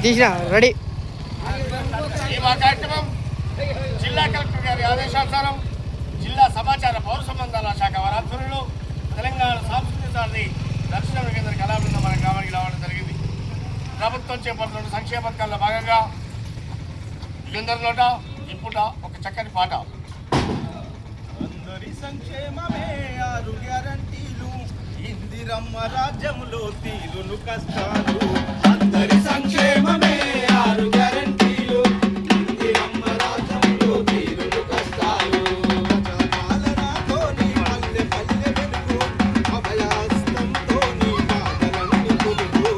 తీసిన రెడీ. ఈ మా కార్యక్రమం జిల్లా కలెక్టర్ గారి ఆదేశానుసారం జిల్లా సమాచార పౌర సంబంధాల శాఖ వారి ఆధ్వర్యంలో తెలంగాణ సాంస్కృతిక సారథి దక్షిణ కేంద్ర కళాబృందం మన గ్రామానికి రావడం జరిగింది. ప్రభుత్వం చేపడుతున్న సంక్షేమ పథకాల్లో భాగంగా వీళ్ళందరి నోట ఇప్పుట ఒక చక్కని పాట. అందరి సంక్షేమమే 6 గ్యారంటీలు, ఇందిరమ్మ రాజ్యంలో తీరును కష్టాలు. అందరి సంక్షేమమే 6 గ్యారంటీలు, ఇందిరమ్మ రాజ్యంలో తీరును కష్టాలు. పాలనతోని పల్లె పల్లె వెలుగు, అభయాస్తంతోని బాధలన్నీ తొలుగు.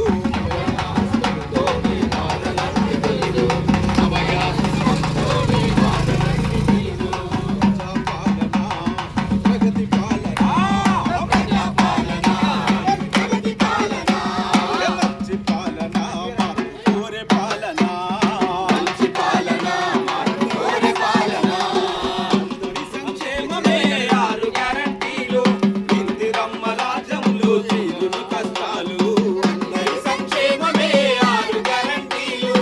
అభయాస్తంతోని బాధలన్నీ తొలుగు. అభయాస్తంతోని బాధలన్నీ తొలుగు. ప్రగతి పాలన, ప్రజా పాలన, ప్రగతి పాలన, మంచి పాలన, కోరే పాలన, మంచి పాలన, కోరే పాలన. అందరి సంక్షేమమే 6 గ్యారంటీలు, ఇందిరమ్మ రాజ్యంలో తీరును కష్టాలు. అందరి సంక్షేమమే 6 గ్యారంటీలు,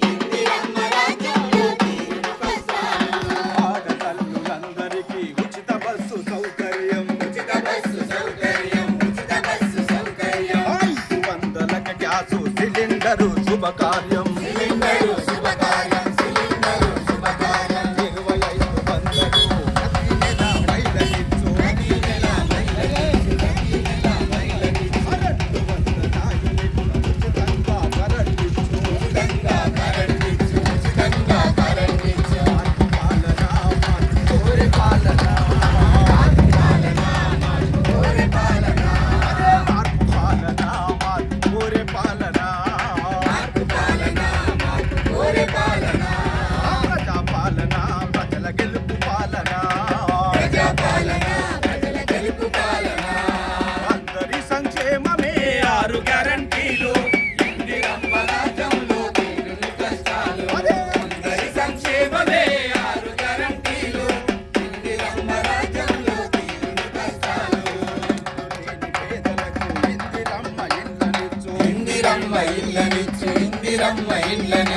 ఇందిరమ్మ రాజ్యంలో తీరును కష్టాలు. ఆడతల్లులందరికీ ఉచిత బస్సు సౌకర్యం, ఉచిత బస్సు సౌకర్యం, ఉచిత బస్సు సౌకర్యం. 500కి గ్యాసు సిలిండరు శుభకార్యం, సిలిండరు శుభకార్యం, సిలిండరు శుభకార్యం. 25 వందలు ప్రతి నెల మహిళలిచ్చు, ప్రతి నెల మహిళలిచ్చు, ప్రతి నెల మహిళలిచ్చు. 200 ఉచితంగా కరెంటిచ్చు, ఉచితంగా కరెంటిచ్చు, ఉచితంగా కరెంటిచ్చు. పాలన కోరే పాలన, కోరే పాలన, మార్పు పాలన, కోరే పాలన, మార్పు పాలన, కోరే పాలన. ప్రజా పాలన, ప్రజల గెలుపు పాలన, ప్రజా పాలన, ప్రజల గెలుపు పాలన. అందరి సంక్షేమమే 6 గ్యారంటీలు, ఇందిరమ్మ రాజ్యంలో తీరును కష్టాలు. అందరి సంక్షేమమే 6 గ్యారంటీలు, ఇందిరమ్మ రాజ్యంలో తీరును కష్టాలు. పేదలకు ఇందిరమ్మ ఇళ్ళనిచ్చు, ఇందిరమ్మ ఇళ్ళనిచ్చు, ఇందిరమ్మ ఇళ్ళనిచ్చు.